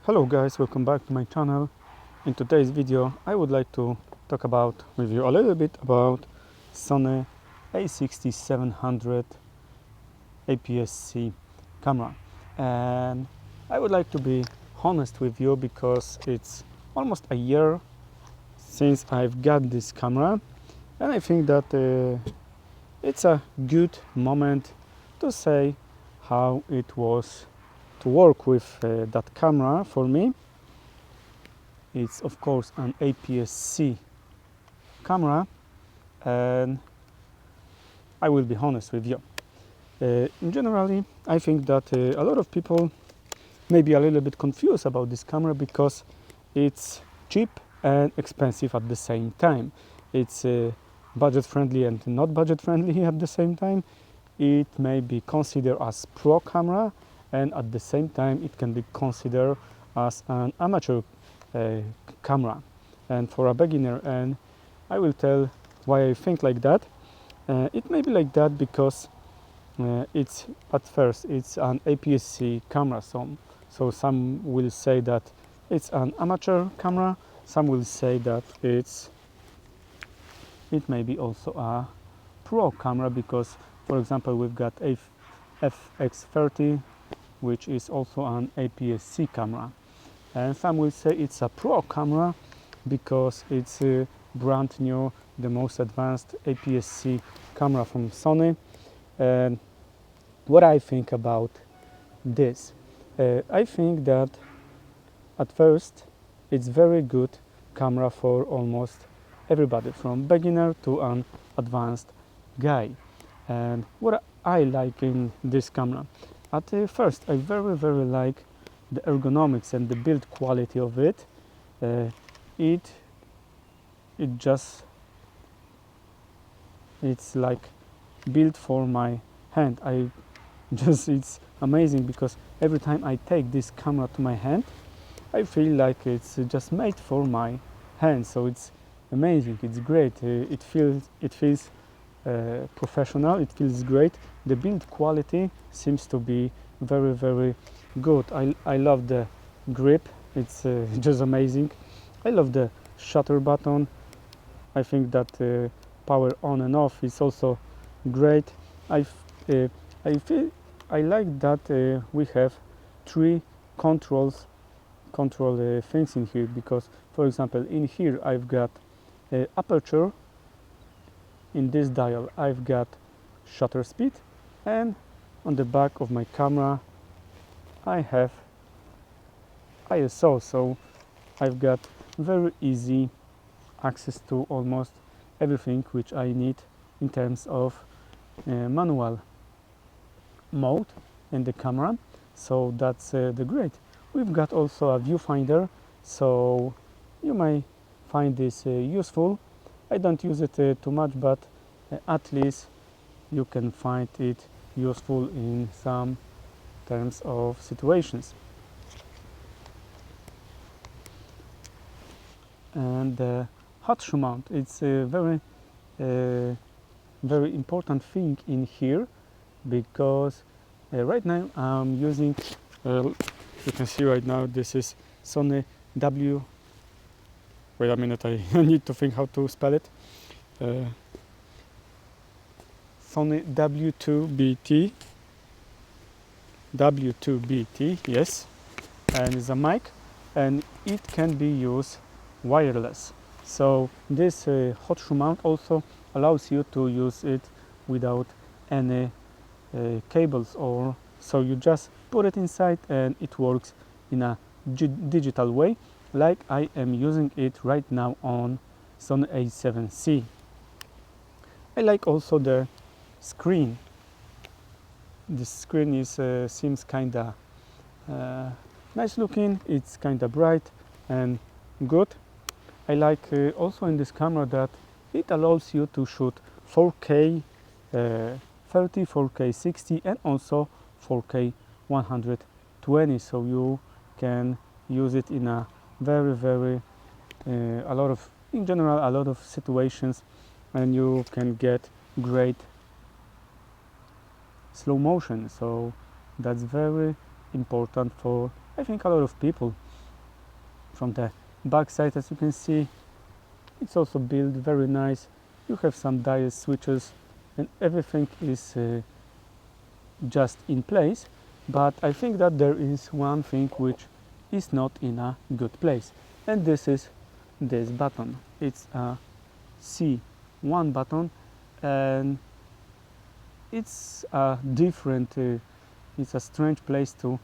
Hello guys, welcome back to my channel. In today's video I would like to talk with you a little bit about Sony A6700 APS-C camera, and I would like to be honest with you because it's almost a year since I've got this camera, and I think that it's a good moment to say how it was to work with that camera for me. It's of course an APS-C camera, and I will be honest with you. In generally, I think that a lot of people may be a little bit confused about this camera because it's cheap and expensive at the same time. It's budget friendly and not budget friendly at the same time. It may be considered as pro camera, and at the same time it can be considered as an amateur camera and for a beginner, and I will tell why I think like that. It may be like that because it's at first it's an APS-C camera, so some will say that it's an amateur camera, some will say that it may be also a pro camera because, for example, we've got a FX30, which is also an APS-C camera, and some will say it's a pro camera because it's brand new, the most advanced APS-C camera from Sony. And what I think about this, I think that at first it's very good camera for almost everybody, from beginner to an advanced guy. And what I like in this camera, at first I very like the ergonomics and the build quality of it. It's like built for my hand. It's amazing because every time I take this camera to my hand I feel like it's just made for my hand, so it's amazing, it's great. It feels professional, it feels great. The build quality seems to be very good. I love the grip, it's just amazing. I love the shutter button. I think that power on and off is also great. I like that we have three control things in here, because for example in here I've got aperture. In this dial I've got shutter speed, and on the back of my camera I have ISO, so I've got very easy access to almost everything which I need in terms of manual mode in the camera, so that's the great. We've got also a viewfinder, so you may find this useful. I don't use it too much, but at least you can find it useful in some terms of situations. And the hot shoe mount, it's a very important thing in here, because right now I'm using, you can see right now, this is Sony wait a minute, I need to think how to spell it. Sony W2BT, yes, and it's a mic, and it can be used wireless. So this hot shoe mount also allows you to use it without any cables, or so you just put it inside and it works in a digital way, like I am using it right now on Sony A7C. I like also the screen. The screen is seems kinda nice looking. It's kinda bright and good. I like also in this camera that it allows you to shoot 4K 30, 4K 60, and also 4K 120, so you can use it in a in general a lot of situations, and you can get great slow motion. So that's very important for, I think, a lot of people. from the back side. As you can see, it's also built very nice. You have some dial switches and everything is just in place, but I think that there is one thing which is not in a good place, and this is this button. It's a C1 button, and it's a different it's a strange place to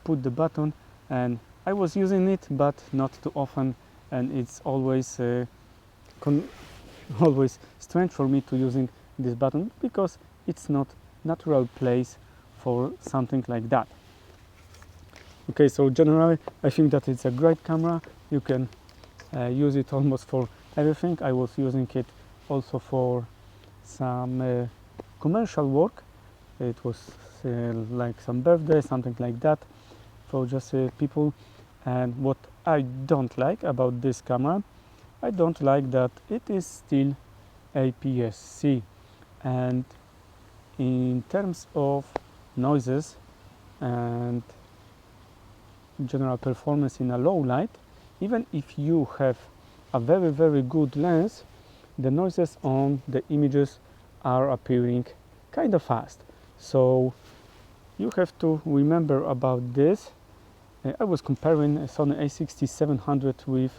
put the button, and I was using it but not too often, and it's always always strange for me to using this button because it's not natural place for something like that. Okay, so generally I think that it's a great camera. You can use it almost for everything. I was using it also for some commercial work. It was like some birthday, something like that, for just people. And what I don't like about this camera, I don't like that it is still APS-C, and in terms of noises and general performance in a low light, even if you have a very good lens, the noises on the images are appearing kind of fast. So you have to remember about this. I was comparing a Sony A6700 with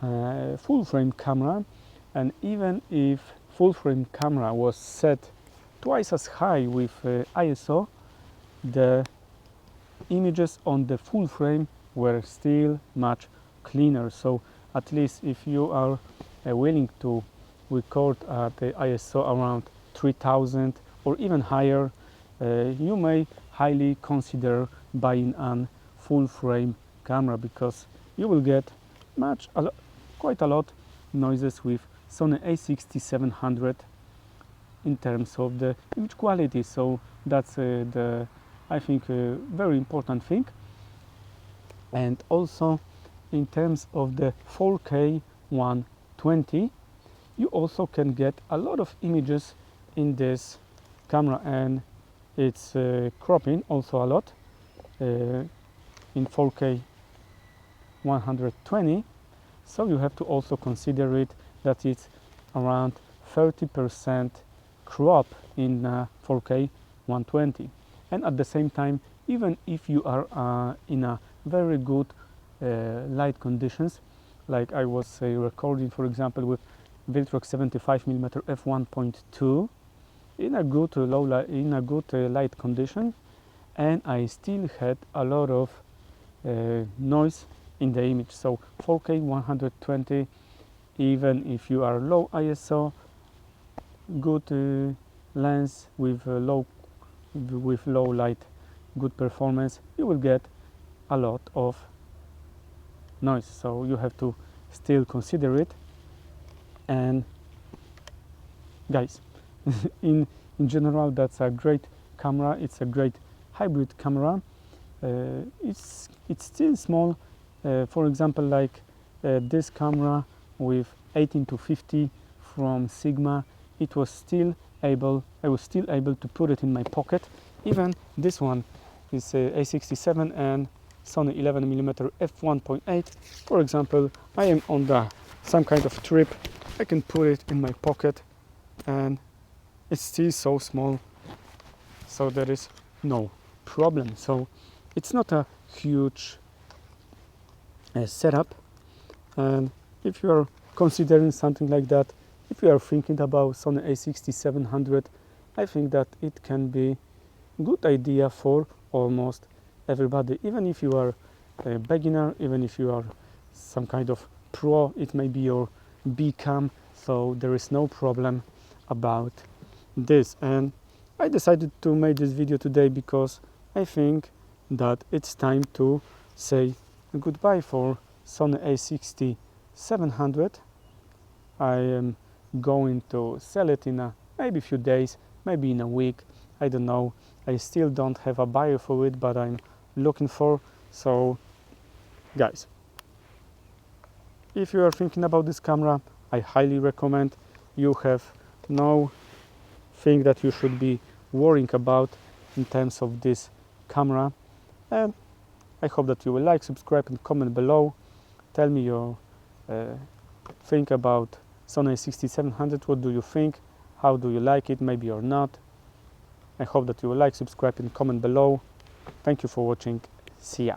a full frame camera, and even if full frame camera was set twice as high with ISO, the images on the full frame were still much cleaner. So at least if you are willing to record at the ISO around 3000 or even higher, you may highly consider buying an full frame camera, because you will get quite a lot noises with Sony A6700 in terms of the image quality. So that's I think very important thing. And also in terms of the 4K 120, you also can get a lot of images in this camera, and it's cropping also a lot in 4K 120. So you have to also consider it that it's around 30% crop in 4K 120. And at the same time, even if you are in a very good light conditions, like I was recording, for example, with Viltrox 75mm f1.2 in a good light condition, and I still had a lot of noise in the image. So 4K 120, even if you are low ISO, good lens with low light, good performance, you will get a lot of noise. So you have to still consider it. And guys, in general, that's a great camera. It's a great hybrid camera. It's still small. For example, like this camera with 18-50 from Sigma, I was still able to put it in my pocket. Even this one is A67 and Sony 11mm f1.8. For example, I am on some kind of trip, I can put it in my pocket and it's still so small, so there is no problem. So it's not a huge setup, and if you are considering something like that, if you are thinking about Sony A6700, I think that it can be a good idea for almost everybody. Even if you are a beginner, even if you are some kind of pro, it may be your B cam, so there is no problem about this. And I decided to make this video today because I think that it's time to say goodbye for Sony A6700. I am going to sell it in maybe a few days, maybe in a week, I don't know. I still don't have a buyer for it, but I'm looking for. So guys, if you are thinking about this camera, I highly recommend. You have no thing that you should be worrying about in terms of this camera, and I hope that you will like, subscribe and comment below. Tell me your think about Sony A6700. What do you think? How do you like it? Maybe or not. I hope that you will like, subscribe and comment below. Thank you for watching. See ya.